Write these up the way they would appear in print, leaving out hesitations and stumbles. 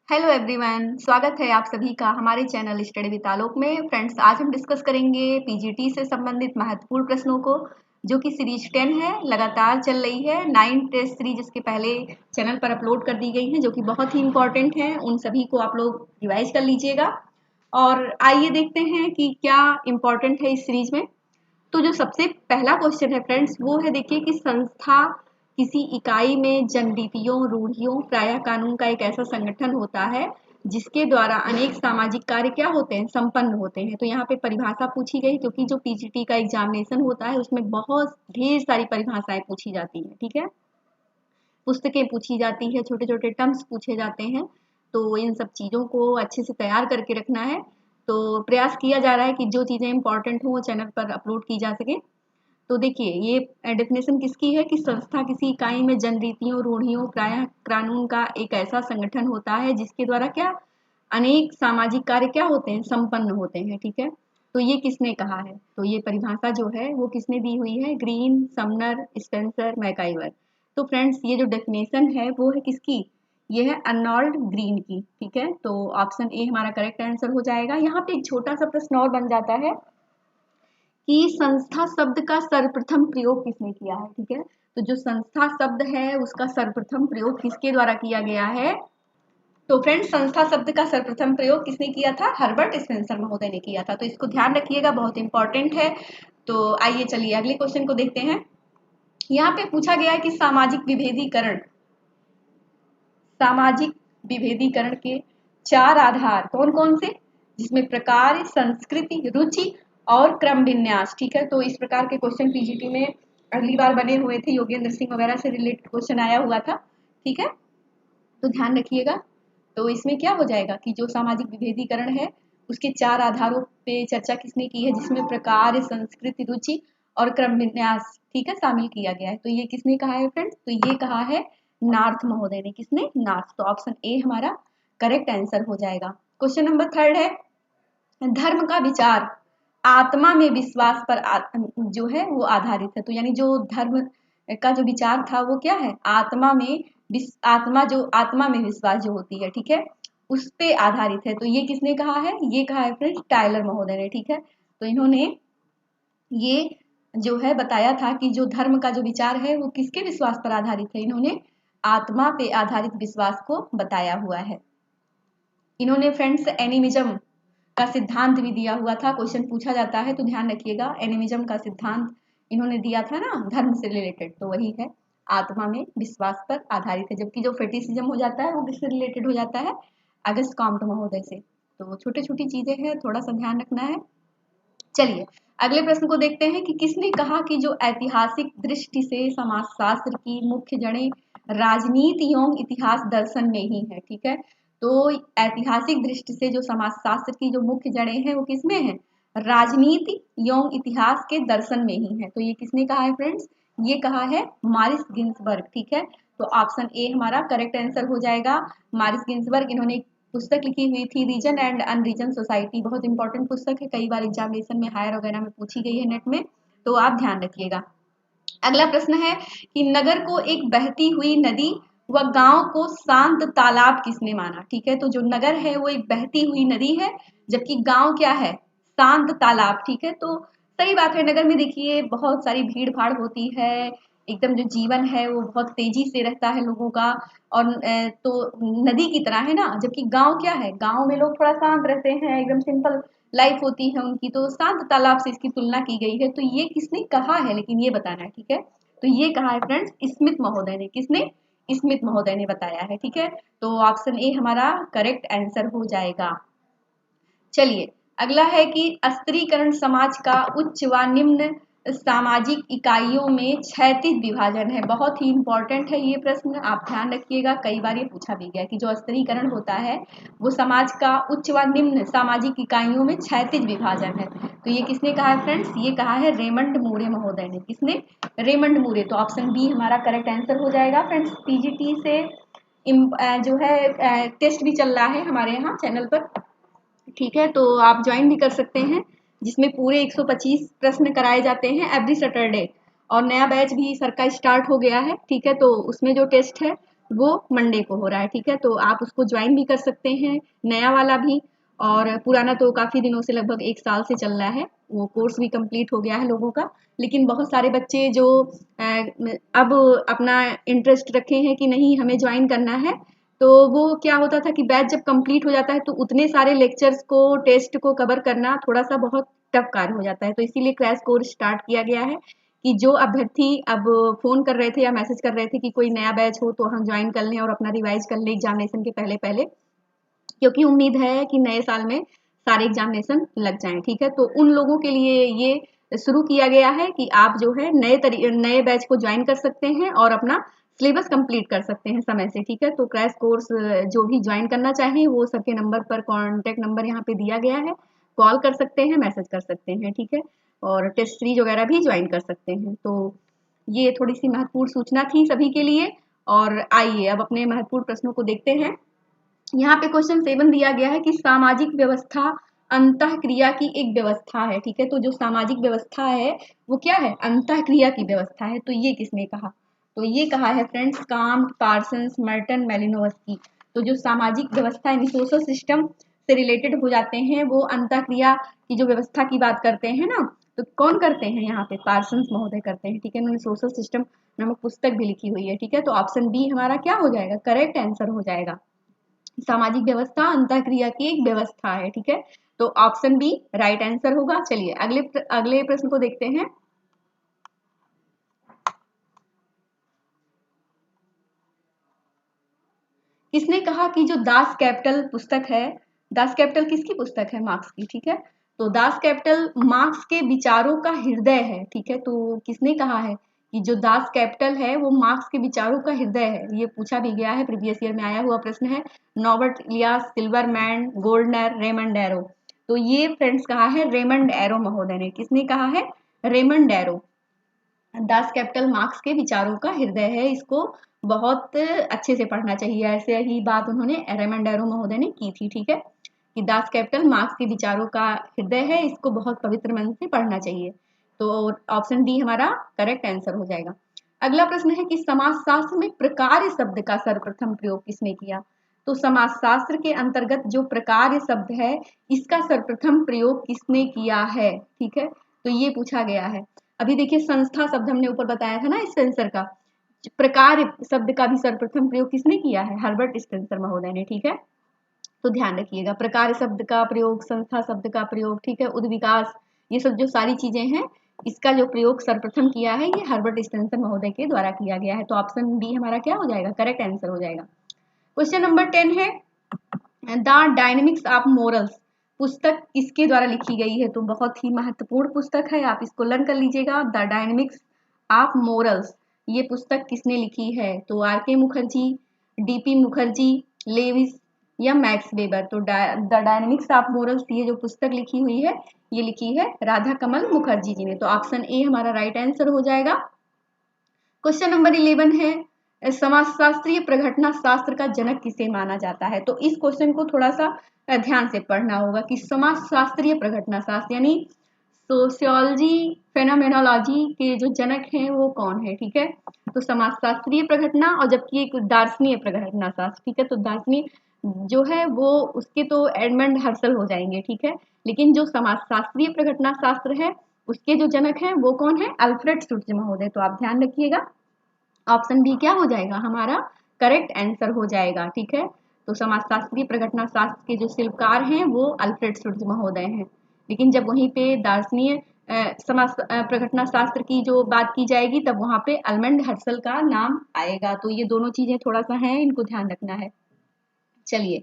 Hello everyone, स्वागत है आप सभी का हमारे चैनल स्टडी विद आलोक में। फ्रेंड्स, आज हम डिस्कस करेंगे पीजीटी से संबंधित महत्वपूर्ण प्रश्नों को, जो कि सीरीज 10 है, लगातार चल रही है। 9 टेस्ट सीरीज इसके पहले चैनल पर अपलोड कर दी गई है, जो कि बहुत ही इंपॉर्टेंट है। उन सभी को आप लोग रिवाइज कर लीजिएगा। और आइए देखते हैं कि क्या इंपॉर्टेंट है इस सीरीज में। तो जो सबसे पहला क्वेश्चन है फ्रेंड्स, वो है, देखिए कि संस्था किसी इकाई में जनरीतियों, रूढ़ियों, प्रायः कानून का एक ऐसा संगठन होता है जिसके द्वारा अनेक सामाजिक कार्य क्या होते हैं, संपन्न होते हैं। तो यहाँ पे परिभाषा पूछी गई, क्योंकि जो पीजीटी का एग्जामिनेशन होता है उसमें बहुत ढेर सारी परिभाषाएं पूछी जाती हैं। ठीक है, पुस्तकें पूछी जाती है, छोटे छोटे टर्म्स पूछे जाते हैं। तो इन सब चीज़ों को अच्छे से तैयार करके रखना है। तो प्रयास किया जा रहा है कि जो चीज़ें इंपॉर्टेंट हो वो चैनल पर अपलोड की जा सके। तो देखिए, ये डेफिनेशन किसकी है कि संस्था किसी इकाई में जनरीतियों, रूढ़ियों, प्रायः कानून का एक ऐसा संगठन होता है जिसके द्वारा क्या अनेक सामाजिक कार्य क्या होते हैं, संपन्न होते हैं। ठीक है, तो ये किसने कहा है? तो ये परिभाषा जो है वो किसने दी हुई है? Green, Sumner, Spencer, MacIver. तो फ्रेंड्स, ये जो डेफिनेशन है वो है किसकी? ये है अर्नोल्ड ग्रीन की। ठीक है, तो ऑप्शन ए हमारा करेक्ट आंसर हो जाएगा। यहाँ पे एक छोटा सा प्रश्न और बन जाता है कि संस्था शब्द का सर्वप्रथम प्रयोग किसने किया है। ठीक है, तो जो संस्था शब्द है उसका सर्वप्रथम प्रयोग किसके द्वारा किया गया है? तो फ्रेंड्स, संस्था शब्द का सर्वप्रथम प्रयोग किसने किया था? हर्बर्ट स्पेंसर महोदय ने किया था। तो इसको ध्यान रखिएगा, बहुत इंपॉर्टेंट है। तो आइए चलिए अगले क्वेश्चन को देखते हैं। यहाँ पे पूछा गया है कि सामाजिक विभेदीकरण के 4 आधार कौन कौन से, जिसमें प्रकार, संस्कृति, रुचि और क्रम विन्यास। ठीक है, तो इस प्रकार के क्वेश्चन पीजीटी में अगली बार बने हुए थे, योगेंद्र सिंह वगैरह से रिलेटेड क्वेश्चन आया हुआ था। ठीक है, तो ध्यान रखिएगा। तो इसमें क्या हो जाएगा कि जो सामाजिक विभेदीकरण है उसके 4 आधारों पे चर्चा किसने की है, जिसमें प्रकार, संस्कृति, रुचि और क्रम विन्यास, ठीक है, शामिल किया गया है। तो ये किसने कहा है फ्रेंड्स? तो ये कहा है नार्थ महोदय ने। किसने? नार्थ। तो ऑप्शन ए हमारा करेक्ट आंसर हो जाएगा। क्वेश्चन नंबर 3 है, धर्म का विचार आत्मा में विश्वास पर जो है वो आधारित है। तो यानी जो धर्म का जो विचार था वो क्या है? आत्मा में विश्वास जो होती है, ठीक है, उस पे आधारित है। तो ये किसने कहा है? ये कहा है फ्रेंड्स टायलर महोदय ने। ठीक है, तो इन्होंने ये जो है बताया था कि जो धर्म का जो विचार है वो किसके विश्वास पर आधारित है? इन्होंने आत्मा पे आधारित विश्वास को बताया हुआ है। इन्होंने फ्रेंड्स एनिमिज्म का सिद्धांत भी दिया हुआ था, क्वेश्चन पूछा जाता है तो ध्यान रखिएगा। एनिमिज्म का सिद्धांत इन्होंने दिया था ना, धर्म से रिलेटेड, तो वही है, आत्मा में विश्वास पर आधारित है। जबकि जो फेटिसिज्म हो जाता है वो किससे रिलेटेड हो जाता है? अगस्त कॉम्टे महोदय से। तो छोटी छोटी चीजें हैं, थोड़ा सा ध्यान रखना है। चलिए अगले प्रश्न को देखते हैं कि किसने कहा कि जो ऐतिहासिक दृष्टि से समाजशास्त्र की मुख्य जड़ें राजनीति एवं इतिहास दर्शन में ही है। ठीक है, तो ऐतिहासिक दृष्टि से जो समाजशास्त्र की जो मुख्य जड़ें हैं वो किसमें है? राजनीति एवं इतिहास के दर्शन में ही है। तो ये किसने कहा है फ्रेंड्स? ये कहा है मारिस गिन्सबर्ग। ठीक है, तो ऑप्शन ए हमारा करेक्ट आंसर हो जाएगा। मारिस गिन्सबर्ग, इन्होंने पुस्तक लिखी हुई थी रीजन एंड अनरीजन सोसाइटी, बहुत इंपॉर्टेंट पुस्तक है, कई बार एग्जामिनेशन में हायर वगैरह में पूछी गई है नेट में, तो आप ध्यान रखिएगा। अगला प्रश्न है कि नगर को एक बहती हुई नदी व गांव को शांत तालाब किसने माना? ठीक है, तो जो नगर है वो एक बहती हुई नदी है, जबकि गांव क्या है? शांत तालाब। ठीक है, तो सही बात है, नगर में देखिए बहुत सारी भीड़ भाड़ होती है, एकदम जो जीवन है वो बहुत तेजी से रहता है लोगों का, और तो नदी की तरह है ना। जबकि गांव क्या है? गांव में लोग थोड़ा शांत रहते हैं, एकदम सिंपल लाइफ होती है उनकी, तो शांत तालाब से इसकी तुलना की गई है। तो ये किसने कहा है, लेकिन ये बताना है। ठीक है, तो ये कहा है फ्रेंड्स स्मिथ महोदय ने। किसने? स्मिथ महोदय ने बताया है। ठीक है, तो ऑप्शन ए हमारा करेक्ट आंसर हो जाएगा। चलिए अगला है कि स्त्रीकरण समाज का उच्च व निम्न सामाजिक इकाइयों में क्षैतिज विभाजन है। बहुत ही इंपॉर्टेंट है ये प्रश्न, आप ध्यान रखिएगा, कई बार ये पूछा भी गया कि जो स्त्रीकरण होता है वो समाज का उच्च व निम्न सामाजिक इकाइयों में क्षैतिज विभाजन है। तो ये किसने कहा है फ्रेंड्स? ये कहा है रेमंड मूरे महोदय ने। किसने? रेमंड मूरे। तो ऑप्शन बी हमारा करेक्ट आंसर हो जाएगा। फ्रेंड्स पीजीटी से जो है टेस्ट भी चल रहा है हमारे यहाँ चैनल पर, ठीक है, तो आप ज्वाइन भी कर सकते हैं, जिसमें पूरे 125 प्रश्न कराए जाते हैं एवरी सैटरडे, और नया बैच भी सर का स्टार्ट हो गया है। ठीक है, तो उसमें जो टेस्ट है वो मंडे को हो रहा है, ठीक है। तो आप उसको ज्वाइन भी कर सकते हैं, नया वाला भी, और पुराना तो काफ़ी दिनों से, लगभग 1 साल से चल रहा है, वो कोर्स भी कंप्लीट हो गया है लोगों का। लेकिन बहुत सारे बच्चे जो अब अपना इंटरेस्ट रखे हैं कि नहीं हमें ज्वाइन करना है, तो वो क्या होता था कि बैच जब कंप्लीट हो जाता है तो उतने सारे लेक्चर्स को, टेस्ट को कवर करना थोड़ा सा बहुत टफ कार्य हो जाता है। तो इसीलिए क्रैश कोर्स स्टार्ट किया गया है कि जो अभ्यर्थी अब फ़ोन कर रहे थे या मैसेज कर रहे थे कि कोई नया बैच हो तो हम ज्वाइन कर लें और अपना रिवाइज कर लें एग्जामिनेशन के पहले पहले, क्योंकि उम्मीद है कि नए साल में सारे एग्जामिनेशन लग जाएं, ठीक है। तो उन लोगों के लिए ये शुरू किया गया है कि आप जो है नए बैच को ज्वाइन कर सकते हैं और अपना सिलेबस कंप्लीट कर सकते हैं समय से, ठीक है। तो क्रैश कोर्स जो भी ज्वाइन करना चाहें वो सबके नंबर पर, कॉन्टैक्ट नंबर यहाँ पे दिया गया है, कॉल कर सकते हैं, मैसेज कर सकते हैं, ठीक है। और टेस्ट सीरीज वगैरह भी ज्वाइन कर सकते हैं। तो ये थोड़ी सी महत्वपूर्ण सूचना थी सभी के लिए। और आइए अब अपने महत्वपूर्ण प्रश्नों को देखते हैं। यहाँ पे क्वेश्चन 7 दिया गया है कि सामाजिक व्यवस्था अंतःक्रिया की एक व्यवस्था है, ठीक है। तो जो सामाजिक व्यवस्था है वो क्या है, अंतःक्रिया की व्यवस्था है। तो ये किसने कहा, तो ये कहा है फ्रेंड्स काम्ट, पार्सन्स, मर्टन, मेलिनोवस्की। तो जो सामाजिक व्यवस्था यानी सोशल सिस्टम से रिलेटेड हो जाते हैं वो अंतःक्रिया की जो व्यवस्था की बात करते हैं ना, तो कौन करते हैं, यहाँ पे पार्सन्स महोदय करते हैं, ठीक है। उन्होंने सोशल सिस्टम नामक पुस्तक भी लिखी हुई है, ठीक है। तो ऑप्शन बी हमारा क्या हो जाएगा, करेक्ट आंसर हो जाएगा। सामाजिक व्यवस्था अंतःक्रिया की एक व्यवस्था है, ठीक है। तो ऑप्शन बी राइट आंसर होगा। चलिए अगले प्रश्न को देखते हैं। किसने कहा कि जो दास कैपिटल पुस्तक है, दास कैपिटल किसकी पुस्तक है, मार्क्स की, ठीक है। तो दास कैपिटल मार्क्स के विचारों का हृदय है, ठीक है। तो किसने कहा है कि जो दास कैपिटल है वो मार्क्स के विचारों का हृदय है, ये पूछा भी गया है, प्रीवियस ईयर में आया हुआ प्रश्न है। Norbert Ilyas, Silverman, Goldener, Raymond arrow. तो ये फ्रेंड्स कहा है रेमंड एरो महोदय ने, किसने कहा है, Raymond arrow. Das Kapital marks के विचारों का हृदय है, इसको बहुत अच्छे से पढ़ना चाहिए। ऐसे ही बात उन्होंने रेमंड एरो महोदय ने की थी, ठीक है, कि दास कैपिटल मार्क्स के विचारों का हृदय है, इसको बहुत पवित्र मन से पढ़ना चाहिए। तो ऑप्शन डी हमारा करेक्ट आंसर हो जाएगा। अगला प्रश्न है कि समाजशास्त्र में प्रकार्य शब्द का सर्वप्रथम प्रयोग किसने किया। तो समाजशास्त्र के अंतर्गत जो प्रकार्य शब्द है इसका सर्वप्रथम प्रयोग किसने किया है, ठीक है। तो ये पूछा गया है। अभी देखिए संस्था शब्द हमने ऊपर बताया था ना स्पेंसर का, प्रकार शब्द का भी सर्वप्रथम प्रयोग किसने किया है, हर्बर्ट स्पेंसर महोदय ने, ठीक है। तो ध्यान रखिएगा, प्रकार शब्द का प्रयोग, संस्था शब्द का प्रयोग, ठीक है, उद्विकास, ये सब जो सारी चीजें हैं इसका जो प्रयोग सर्वप्रथम किया है ये हर्बर्ट स्पेंसर महोदय के द्वारा किया गया है। तो ऑप्शन बी हमारा क्या हो जाएगा, करेक्ट आंसर हो जाएगा। क्वेश्चन नंबर 10 है द डायनेमिक्स ऑफ मोरल्स पुस्तक किसके द्वारा लिखी गई है। तो बहुत ही महत्वपूर्ण पुस्तक है, आप इसको लर्न कर लीजिएगा। द डायनेमिक्स ऑफ मोरल्स, ये पुस्तक किसने लिखी है। तो आर के मुखर्जी, डीपी मुखर्जी, लेविस या मैक्स वेबर। तो द डायनेमिक्स ऑफ मोरल्स ये जो पुस्तक लिखी हुई है ये लिखी है राधा कमल मुखर्जी जी ने। तो ऑप्शन ए हमारा राइट आंसर हो जाएगा। क्वेश्चन नंबर 11 है समाजशास्त्रीय प्रघटना शास्त्र का जनक किसे माना जाता है। तो इस क्वेश्चन को थोड़ा सा ध्यान से पढ़ना होगा कि समाजशास्त्रीय प्रघटना शास्त्र यानी सोशियोलॉजी फेनोमेनोलॉजी के जो जनक हैं वो कौन है, ठीक है। तो समाजशास्त्रीय प्रघटना और जबकि एक दार्शनिक प्रघटना शास्त्र, ठीक है। तो दार्शनिक जो है वो उसके तो एडमंड हर्सल हो जाएंगे, ठीक है। लेकिन जो समाजशास्त्रीय प्रघटना शास्त्र है उसके जो जनक हैं वो कौन है, अल्फ्रेड शुट्ज महोदय। तो आप ध्यान रखिएगा, ऑप्शन बी क्या हो जाएगा हमारा करेक्ट आंसर हो जाएगा, ठीक है। तो समाजशास्त्रीय प्रघटना शास्त्र के जो शिल्पकार हैं वो अल्फ्रेड शुट्ज महोदय हैं। लेकिन जब वहीं पे दार्शनिक समाज प्रघटना शास्त्र की जो बात की जाएगी तब वहां पे अल्मंड हर्सल का नाम आएगा। तो ये दोनों चीजें थोड़ा सा हैं, इनको ध्यान रखना है। चलिए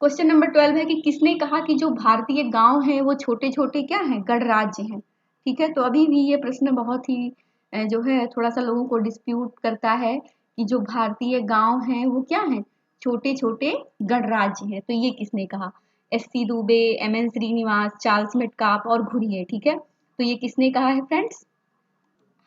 क्वेश्चन नंबर 12 है कि किसने कहा कि जो भारतीय गांव हैं वो छोटे छोटे क्या हैं, गणराज्य हैं, ठीक है। तो अभी भी ये प्रश्न बहुत ही जो है थोड़ा सा लोगों को डिस्प्यूट करता है कि जो भारतीय गांव हैं वो क्या हैं, छोटे छोटे गणराज्य हैं। तो ये किसने कहा, SC. Dubey, M.N.. Srinivas, Charles Metcalf और घुरिये, ठीक है। तो ये किसने कहा है फ्रेंड्स,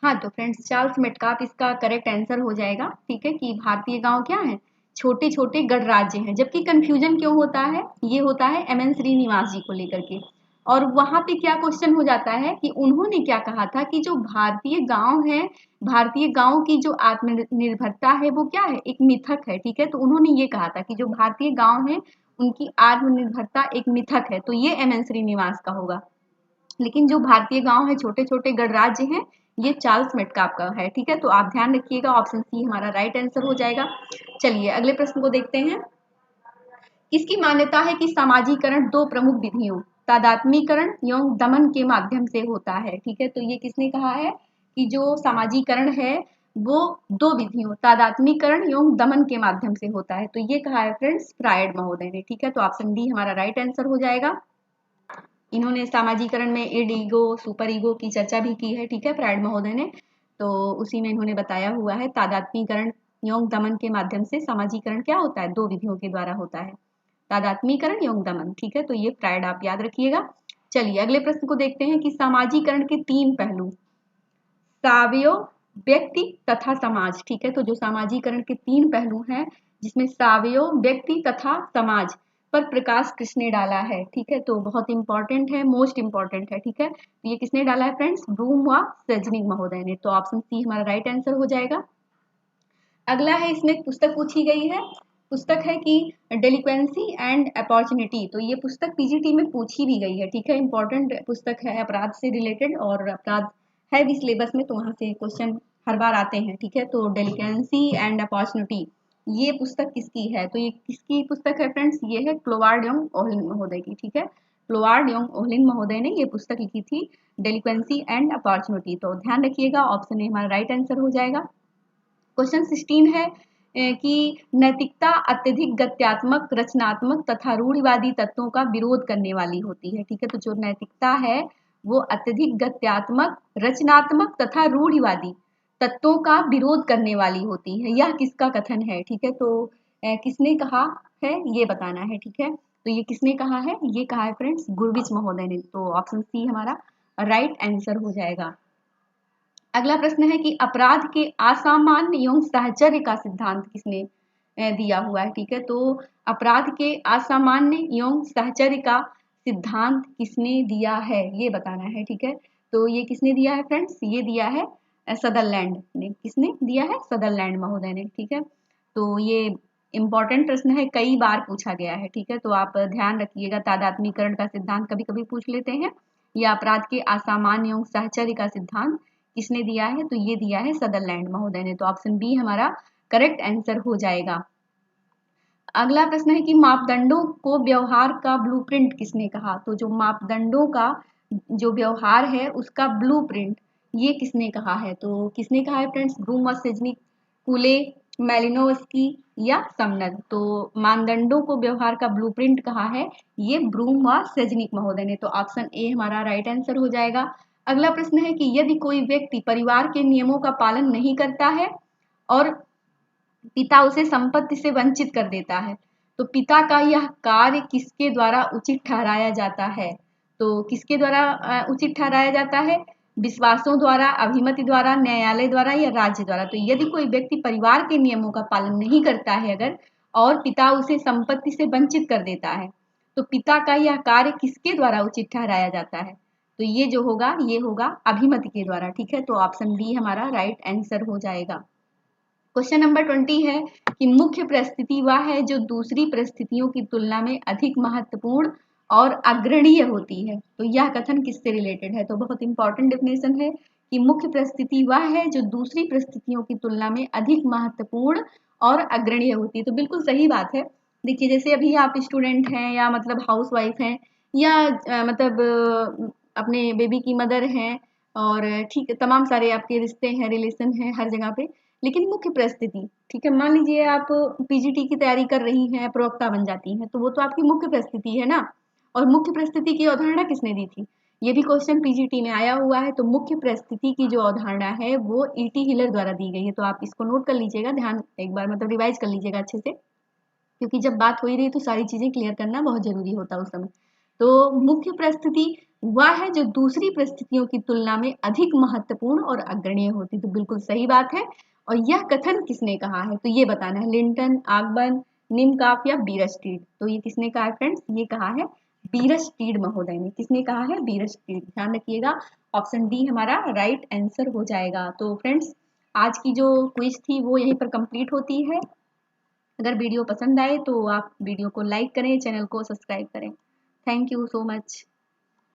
हाँ तो फ्रेंड्स चार्ल्स मेटकाप इसका करेक्ट आंसर हो जाएगा, ठीक है। कि भारतीय गांव क्या है, छोटे छोटे गणराज्य हैं। जबकि कंफ्यूजन क्यों होता है, ये होता है एम.एन. श्रीनिवास जी को लेकर के। और वहां पे क्या क्वेश्चन हो जाता है कि उन्होंने क्या कहा था कि जो भारतीय गांव है, भारतीय गांव की जो आत्मनिर्भरता है वो क्या है, एक मिथक है, ठीक है। तो उन्होंने ये कहा था कि जो भारतीय गांव है उनकी आत्मनिर्भरता एक मिथक है, तो ये एम एन श्रीनिवास का होगा। लेकिन जो भारतीय गांव है, छोटे छोटे गणराज्य हैं, ये चार्ल्स मेटकाप का है, ठीक है। तो आप ध्यान रखिएगा, ऑप्शन सी हमारा राइट आंसर हो जाएगा। चलिए अगले प्रश्न को देखते हैं। किसकी मान्यता है कि समाजीकरण दो प्रमुख विधियों तादात्मीकरण एवं दमन के माध्यम से होता है, ठीक है। तो ये किसने कहा है कि जो समाजीकरण है वो दो विधियों तादात्मीकरण एवं दमन के माध्यम से होता है, तो ये कहा है फ्रेंड्स फ्रायड महोदय ने, ठीक है। तो ऑप्शन डी हमारा राइट आंसर हो जाएगा। इन्होंने सामाजिकरण में इड ईगो सुपर ईगो की चर्चा भी की है, ठीक है, फ्रायड महोदय ने। तो उसी में इन्होंने बताया हुआ है तादात्मीकरण एवं दमन के माध्यम से समाजीकरण क्या होता है, दो विधियों के द्वारा होता है, तादात्मीकरण एवं दमन, ठीक है। तो ये फ्रायड आप याद रखिएगा। चलिए अगले प्रश्न को देखते हैं कि सामाजीकरण के तीन पहलू सावयव, व्यक्ति तथा समाज, ठीक है। तो जो सामाजीकरण के तीन पहलू हैं जिसमें सावयव, व्यक्ति तथा समाज पर प्रकाश किसने डाला है, ठीक है। तो बहुत इंपॉर्टेंट है, मोस्ट इंपॉर्टेंट है, ठीक है। तो ये किसने डाला है फ्रेंड्स, ब्रूम व सेजनिक महोदय ने। तो ऑप्शन सी हमारा राइट आंसर हो जाएगा। अगला है, इसमें एक पुस्तक पूछी गई है, पुस्तक है कि डेलिक्वेंसी एंड अपॉर्चुनिटी। तो ये पुस्तक पीजीटी में पूछी भी गई है, ठीक है। इंपॉर्टेंट पुस्तक है, अपराध से रिलेटेड, और अपराध है भी सिलेबस में, तो वहां से क्वेश्चन हर बार आते हैं, ठीक है। तो डेलिक्वेंसी एंड अपॉर्चुनिटी ये पुस्तक किसकी है, तो ये किसकी पुस्तक है फ्रेंड्स, ये है क्लोवार्ड यंग ओहलिन महोदय की, ठीक है। क्लोवार्ड यंग ओहलिन महोदय ने ये पुस्तक लिखी थी, डेलिक्वेंसी एंड अपॉर्चुनिटी। तो ध्यान रखिएगा, ऑप्शन ए हमारा राइट आंसर हो जाएगा। क्वेश्चन 16 है कि नैतिकता अत्यधिक गत्यात्मक, रचनात्मक तथा रूढ़िवादी तत्वों का विरोध करने वाली होती है, ठीक है। तो जो नैतिकता है वो अत्यधिक गत्यात्मक, रचनात्मक तथा रूढ़िवादी तत्वों का विरोध करने वाली होती है, यह किसका कथन है, ठीक है। तो किसने कहा है ये बताना है, ठीक है। तो ये किसने कहा है, ये कहा है फ्रेंड्स गुरविच महोदय ने। तो ऑप्शन सी हमारा राइट आंसर हो जाएगा। अगला प्रश्न है कि अपराध के असामान्य एवं साहचर्य का सिद्धांत किसने दिया हुआ है, ठीक है। तो अपराध के असामान्य एवं साहचर्य का सिद्धांत किसने दिया है ये बताना है, ठीक है। तो ये किसने दिया है फ्रेंड्स, ये दिया है सदरलैंड ने। किसने दिया है, सदरलैंड महोदय ने, ठीक है। तो ये इंपॉर्टेंट प्रश्न है, कई बार पूछा गया है, ठीक है। तो आप ध्यान रखिएगा, तादात्मीकरण का सिद्धांत कभी कभी पूछ लेते हैं, या अपराध के असामान्य एवं साहचर्य का सिद्धांत किसने दिया है, तो ये दिया है सदरलैंड महोदय ने। तो ऑप्शन बी हमारा करेक्ट आंसर हो जाएगा। अगला प्रश्न है कि मापदंडों को व्यवहार का ब्लूप्रिंट किसने कहा, तो जो मापदंडों का जो व्यवहार है उसका ब्लूप्रिंट ये किसने कहा है, तो किसने कहा है फ्रेंड्स, ब्रूम व सेजनिक, कुले, मेलिनोवस्की या समनर। तो मानदंडों को व्यवहार का ब्लूप्रिंट कहा है ये ब्रूम व सेजनिक महोदय ने। तो ऑप्शन ए हमारा राइट आंसर हो जाएगा। अगला प्रश्न है कि यदि कोई व्यक्ति परिवार के नियमों का पालन नहीं करता है और पिता उसे संपत्ति से वंचित कर देता है, तो पिता का यह कार्य किसके द्वारा उचित ठहराया जाता है, तो किसके द्वारा उचित ठहराया जाता है, विश्वासों द्वारा, अभिमति द्वारा, न्यायालय द्वारा या राज्य द्वारा। तो यदि कोई व्यक्ति परिवार के नियमों का पालन नहीं करता है अगर, और पिता उसे संपत्ति से वंचित कर देता है, तो पिता का यह कार्य किसके द्वारा उचित ठहराया जाता है, तो ये जो होगा ये होगा अभिमति के द्वारा, ठीक है। तो ऑप्शन बी हमारा राइट आंसर हो जाएगा। क्वेश्चन नंबर 20 है कि मुख्य परिस्थिति वह है जो दूसरी परिस्थितियों की तुलना में अधिक महत्वपूर्ण और अग्रणीय होती है, तो यह कथन किससे रिलेटेड है, तो बहुत इंपॉर्टेंट डेफिनेशन है कि मुख्य परिस्थिति वह है जो दूसरी परिस्थितियों की तुलना में अधिक महत्वपूर्ण और अग्रणीय होती है। तो बिल्कुल सही बात है। देखिए जैसे अभी आप स्टूडेंट हैं या मतलब हाउस वाइफ हैं या अपने बेबी की मदर हैं, और ठीक है तमाम सारे आपके रिश्ते हैं, रिलेशन हैं हर जगह पे, लेकिन मुख्य परिस्थिति, ठीक है, मान लीजिए आप पीजीटी की तैयारी कर रही हैं, प्रवक्ता बन जाती हैं, तो वो तो आपकी मुख्य परिस्थिति है ना। और मुख्य परिस्थिति की अवधारणा किसने दी थी, ये भी क्वेश्चन पीजीटी में आया हुआ है। तो मुख्य परिस्थिति की जो अवधारणा है वो ईटी हिलर द्वारा दी गई है। तो आप इसको नोट कर लीजिएगा, ध्यान एक बार मतलब रिवाइज कर लीजिएगा अच्छे से, क्योंकि जब बात हो ही रही तो सारी चीजें क्लियर करना बहुत जरूरी होता है उस समय। तो मुख्य परिस्थिति वह है जो दूसरी परिस्थितियों की तुलना में अधिक महत्वपूर्ण और अग्रणीय होती, तो बिल्कुल सही बात है। और यह कथन किसने कहा है, तो ये बताना है, लिंटन, आगबन, निमकाफ या बीरस्टीड। तो ये किसने कहा है फ्रेंड्स, ये कहा है बीरस्टीड महोदय ने। किसने कहा है? बीरस्टीड। ध्यान रखिएगा, ऑप्शन डी हमारा राइट आंसर हो जाएगा। तो फ्रेंड्स, आज की जो क्विज थी वो यहीं पर कंप्लीट होती है। अगर वीडियो पसंद आए तो आप वीडियो को लाइक करें, चैनल को सब्सक्राइब करें। Thank you so much.